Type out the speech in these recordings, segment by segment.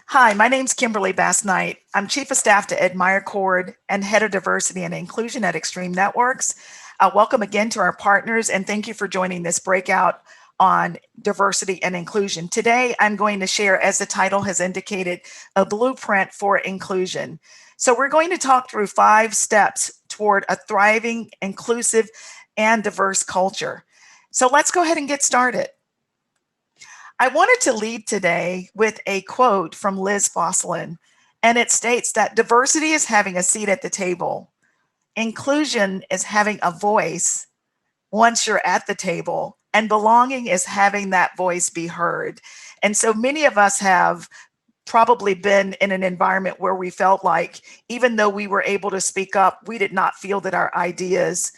Hi, my name's Kimberley Basnight. I'm Chief of Staff to Ed Meyercord and Head of Diversity and Inclusion at Extreme Networks. Welcome again to our partners, and thank you for joining this breakout on diversity and inclusion. Today, I'm going to share, as the title has indicated, a blueprint for inclusion. So we're going to talk through 5 steps toward a thriving, inclusive, and diverse culture. So let's go ahead and get started. I wanted to lead today with a quote from Liz Fosslin, and it states that diversity is having a seat at the table. Inclusion is having a voice once you're at the table, and belonging is having that voice be heard. And so many of us have probably been in an environment where we felt like, even though we were able to speak up, we did not feel that our ideas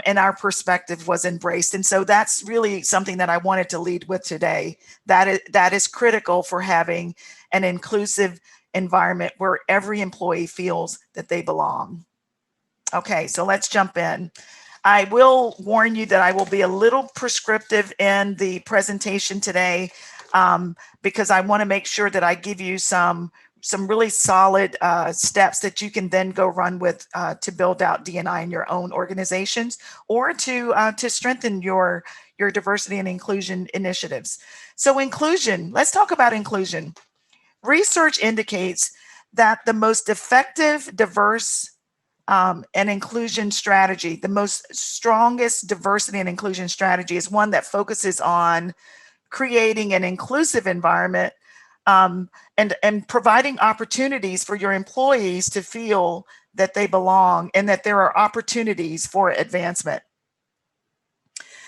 and our perspective was embraced. And so that's really something that I wanted to lead with today. That is critical for having an inclusive environment where every employee feels that they belong. Okay, so let's jump in. I will warn you that I will be a little prescriptive in the presentation today because I want to make sure that I give you some really solid steps that you can then go run with to build out D&I in your own organizations or to strengthen your diversity and inclusion initiatives. So inclusion, let's talk about inclusion. Research indicates that the most effective, diverse and inclusion strategy, the most strongest diversity and inclusion strategy is one that focuses on creating an inclusive environment and providing opportunities for your employees to feel that they belong and that there are opportunities for advancement.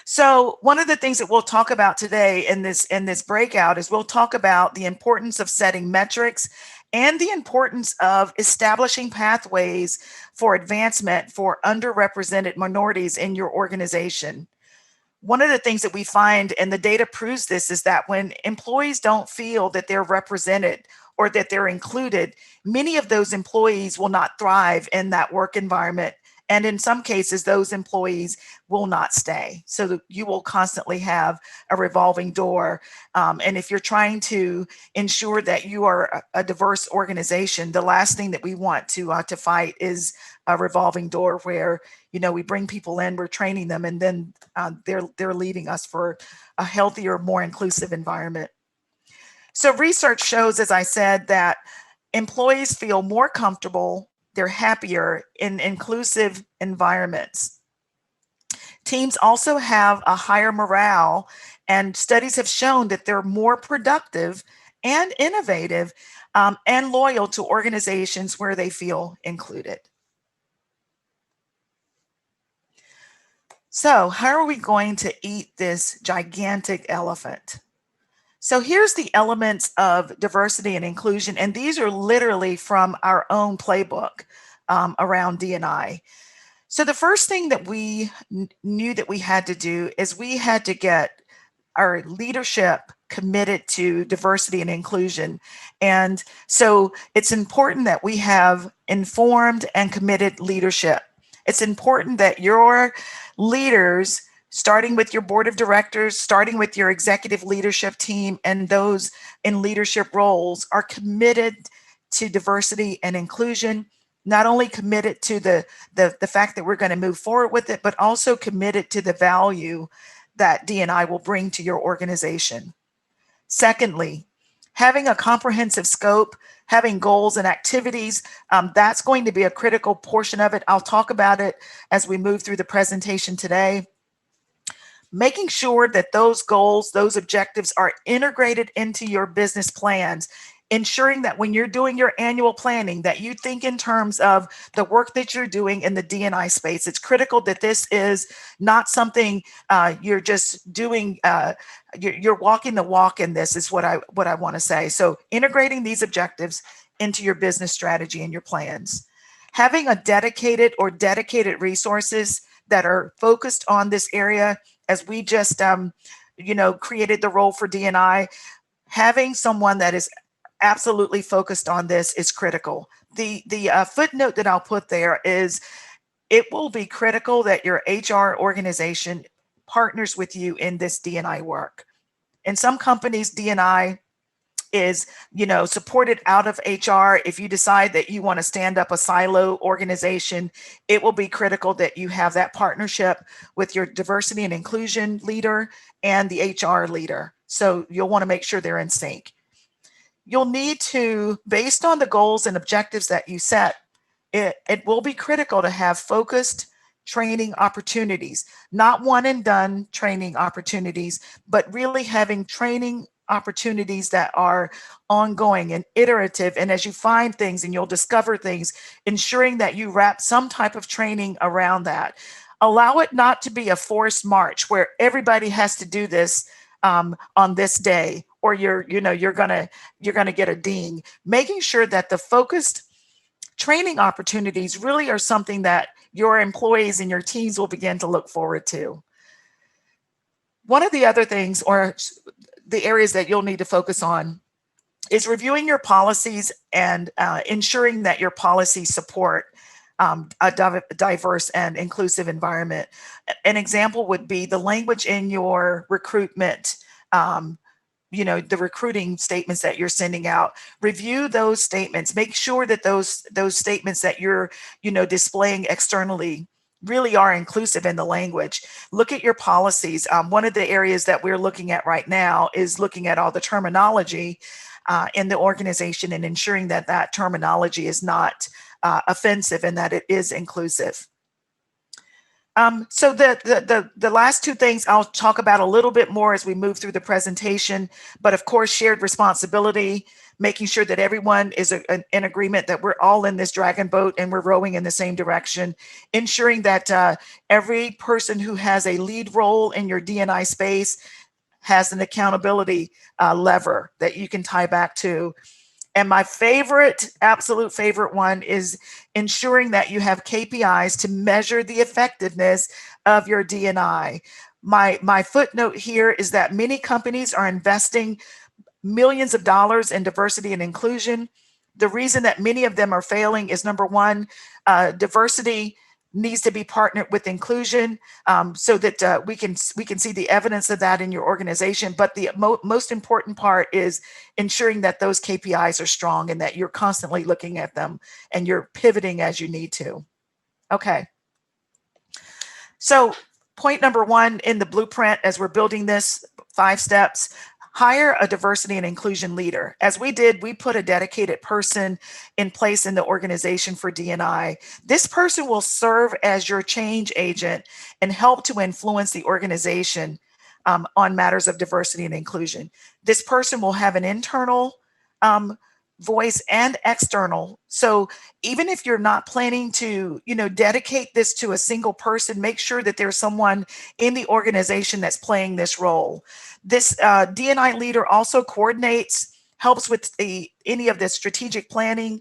So one of the things that we'll talk about today in this breakout is we'll talk about the importance of setting metrics and the importance of establishing pathways for advancement for underrepresented minorities in your organization. One of the things that we find, and the data proves this, is that when employees don't feel that they're represented or that they're included, many of those employees will not thrive in that work environment. And in some cases, those employees will not stay. So you will constantly have a revolving door. And if you're trying to ensure that you are a diverse organization, the last thing that we want to fight is a revolving door where we bring people in, we're training them, and then they're leaving us for a healthier, more inclusive environment. So research shows, as I said, that employees feel more comfortable, they're happier in inclusive environments. Teams also have a higher morale, and studies have shown that they're more productive and innovative and loyal to organizations where they feel included. So, how are we going to eat this gigantic elephant? So here's the elements of diversity and inclusion, and these are literally from our own playbook around D&I. So the first thing that we knew that we had to do is we had to get our leadership committed to diversity and inclusion. And so it's important that we have informed and committed leadership. It's important that your leaders, starting with your board of directors, starting with your executive leadership team, and those in leadership roles are committed to diversity and inclusion, not only committed to the fact that we're going to move forward with it, but also committed to the value that D&I will bring to your organization. Secondly, having a comprehensive scope, having goals and activities, that's going to be a critical portion of it. I'll talk about it as we move through the presentation today. Making sure that those goals, those objectives are integrated into your business plans, ensuring that when you're doing your annual planning, that you think in terms of the work that you're doing in the D&I space. It's critical that this is not something you're just doing, you're walking the walk in this is what I want to say. So integrating these objectives into your business strategy and your plans. Having a dedicated resources that are focused on this area, as we just created the role for D&I, having someone that is absolutely focused on this is critical. The footnote that I'll put there is it will be critical that your HR organization partners with you in this D&I work. In some companies, D&I is, supported out of HR. If you decide that you want to stand up a silo organization, it will be critical that you have that partnership with your diversity and inclusion leader and the HR leader. So you'll want to make sure they're in sync. You'll need to, based on the goals and objectives that you set, it will be critical to have focused training opportunities, not one and done training opportunities, but really having training opportunities that are ongoing and iterative. And as you find things and you'll discover things, ensuring that you wrap some type of training around that. Allow it not to be a forced march where everybody has to do this on this day, or you're gonna get a ding. Making sure that the focused training opportunities really are something that your employees and your teams will begin to look forward to. One of the other things, or the areas that you'll need to focus on, is reviewing your policies and ensuring that your policies support a diverse and inclusive environment. An example would be the language in your recruitment, the recruiting statements that you're sending out. Review those statements. Make sure that those statements that you're, displaying externally really are inclusive in the language. Look at your policies. One of the areas that we're looking at right now is looking at all the terminology in the organization and ensuring that that terminology is not offensive and that it is inclusive. So the last two things I'll talk about a little bit more as we move through the presentation, but of course, shared responsibility, making sure that everyone is in agreement that we're all in this dragon boat and we're rowing in the same direction, ensuring that every person who has a lead role in your D&I space has an accountability lever that you can tie back to. And my absolute favorite one is ensuring that you have KPIs to measure the effectiveness of your D&I. My footnote here is that many companies are investing millions of dollars in diversity and inclusion. The reason that many of them are failing is, number one, diversity needs to be partnered with inclusion, so that we can see the evidence of that in your organization. But the most important part is ensuring that those KPIs are strong and that you're constantly looking at them and you're pivoting as you need to. Okay. So point number one in the blueprint, as we're building this 5 steps, hire a diversity and inclusion leader. As we did, we put a dedicated person in place in the organization for D&I. This person will serve as your change agent and help to influence the organization on matters of diversity and inclusion. This person will have an internal voice and external. So even if you're not planning to, dedicate this to a single person, make sure that there's someone in the organization that's playing this role. This D&I leader also coordinates, helps with any of the strategic planning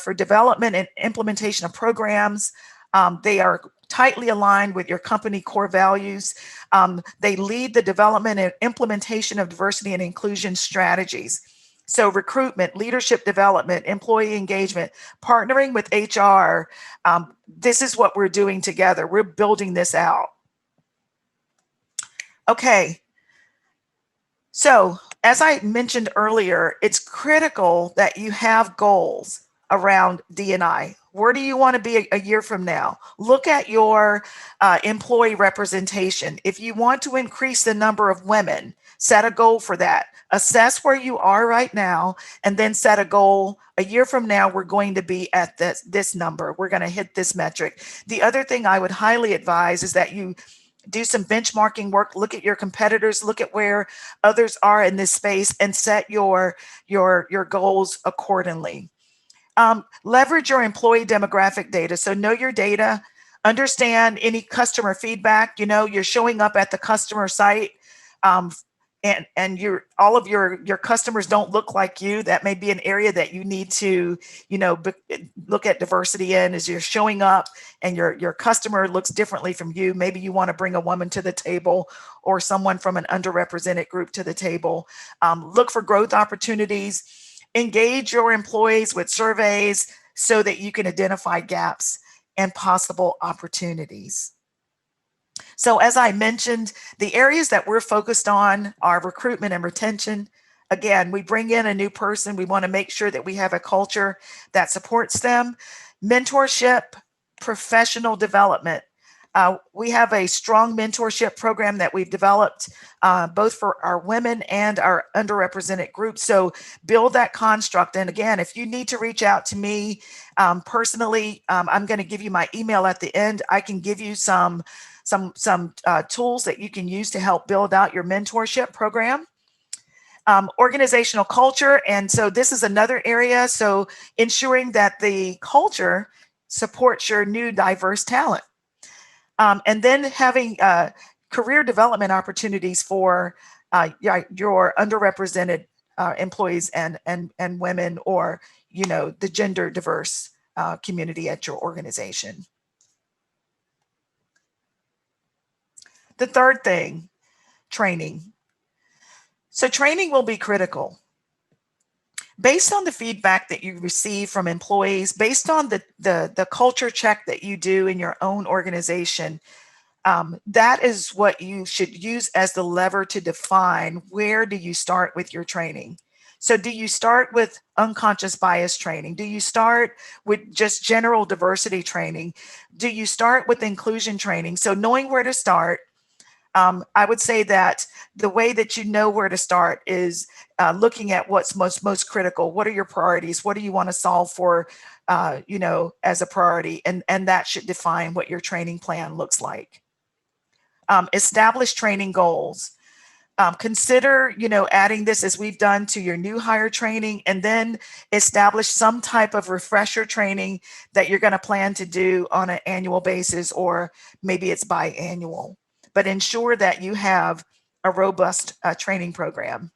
for development and implementation of programs. They are tightly aligned with your company core values. They lead the development and implementation of diversity and inclusion strategies. So recruitment, leadership development, employee engagement, partnering with HR. This is what we're doing together. We're building this out. Okay. So as I mentioned earlier, it's critical that you have goals around D&I. Where do you want to be a year from now? Look at your employee representation. If you want to increase the number of women, set a goal for that. Assess where you are right now, and then set a goal. A year from now, we're going to be at this number. We're going to hit this metric. The other thing I would highly advise is that you do some benchmarking work, look at your competitors, look at where others are in this space, and set your goals accordingly. Leverage your employee demographic data. So know your data, understand any customer feedback. You're showing up at the customer site, and all of your customers don't look like you. That may be an area that you need to, look at diversity in, as you're showing up and your customer looks differently from you. Maybe you want to bring a woman to the table or someone from an underrepresented group to the table. Look for growth opportunities. Engage your employees with surveys so that you can identify gaps and possible opportunities. So as I mentioned, the areas that we're focused on are recruitment and retention, Again, we bring in a new person. We want to make sure that we have a culture that supports them. Mentorship, professional development. We have a strong mentorship program that we've developed both for our women and our underrepresented groups. So build that construct. And again, if you need to reach out to me personally, I'm going to give you my email at the end. I can give you some tools that you can use to help build out your mentorship program. Organizational culture. And so this is another area. So ensuring that the culture supports your new diverse talent. And then having career development opportunities for your underrepresented employees and women, or the gender diverse community at your organization. The third thing, training. So training will be critical. Based on the feedback that you receive from employees, based on the culture check that you do in your own organization, that is what you should use as the lever to define where do you start with your training. So do you start with unconscious bias training? Do you start with just general diversity training? Do you start with inclusion training? So knowing where to start, I would say that the way that you know where to start is looking at what's most critical. What are your priorities? What do you want to solve for, as a priority? And that should define what your training plan looks like. Establish training goals. Consider, adding this as we've done to your new hire training, and then establish some type of refresher training that you're going to plan to do on an annual basis, or maybe it's biannual. But ensure that you have a robust training program.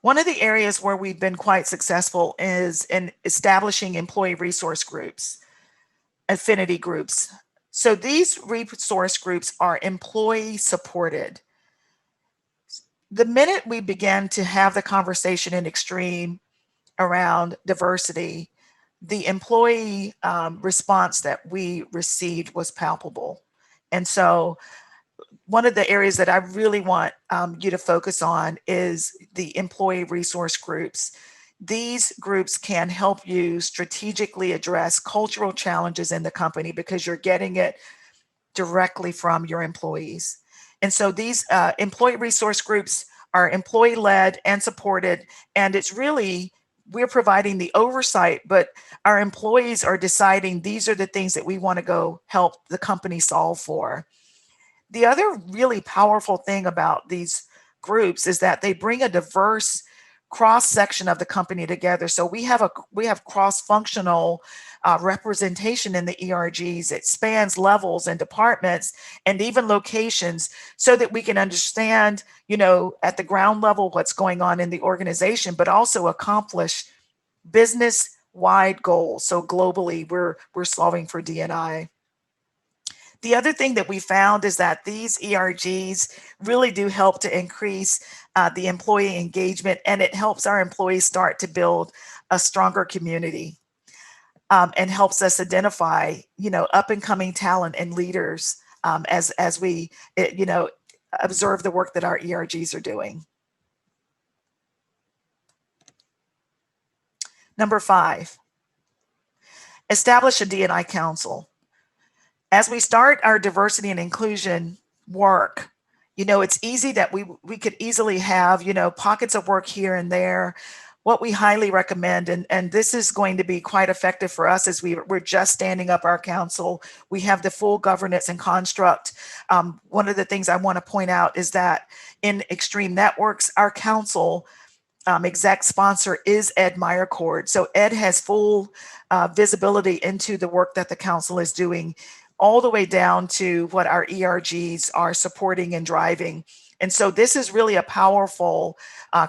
One of the areas where we've been quite successful is in establishing employee resource groups, affinity groups. So these resource groups are employee supported. The minute we began to have the conversation in Extreme around diversity, the employee response that we received was palpable. And so one of the areas that I really want you to focus on is the employee resource groups. These groups can help you strategically address cultural challenges in the company because you're getting it directly from your employees. And so these employee resource groups are employee led and supported. And it's really, we're providing the oversight, but our employees are deciding these are the things that we want to go help the company solve for. The other really powerful thing about these groups is that they bring a diverse cross section of the company together. So we have cross-functional representation in the ERGs. It spans levels and departments and even locations, so that we can understand, at the ground level what's going on in the organization, but also accomplish business-wide goals. So globally, we're solving for D&I. The other thing that we found is that these ERGs really do help to increase the employee engagement, and it helps our employees start to build a stronger community, and helps us identify, up and coming talent and leaders as we, observe the work that our ERGs are doing. Number 5, establish a D&I council. As we start our diversity and inclusion work, it's easy that we could easily have, pockets of work here and there. What we highly recommend, and this is going to be quite effective for us, as we're just standing up our council. We have the full governance and construct. One of the things I want to point out is that in Extreme Networks, our council exec sponsor is Ed Meyercord. So Ed has full visibility into the work that the council is doing, all the way down to what our ERGs are supporting and driving. And so this is really a powerful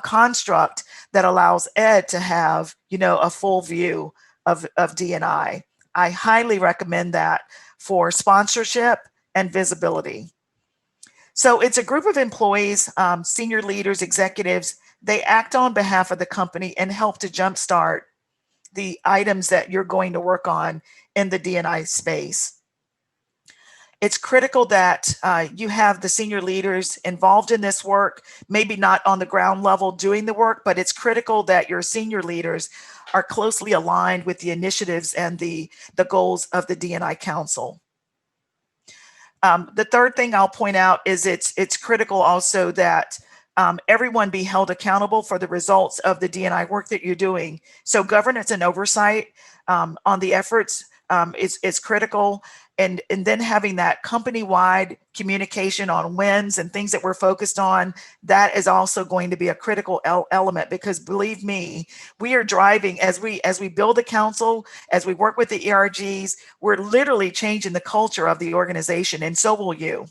construct that allows Ed to have, a full view of D&I. I highly recommend that for sponsorship and visibility. So it's a group of employees, senior leaders, executives. They act on behalf of the company and help to jumpstart the items that you're going to work on in the D&I space. It's critical that you have the senior leaders involved in this work, maybe not on the ground level doing the work, but it's critical that your senior leaders are closely aligned with the initiatives and the goals of the D&I Council. The third thing I'll point out is it's critical also that everyone be held accountable for the results of the D&I work that you're doing. So governance and oversight on the efforts is critical. And then having that company-wide communication on wins and things that we're focused on, that is also going to be a critical element, because believe me, we are driving as we build the council, as we work with the ERGs, we're literally changing the culture of the organization, and so will you.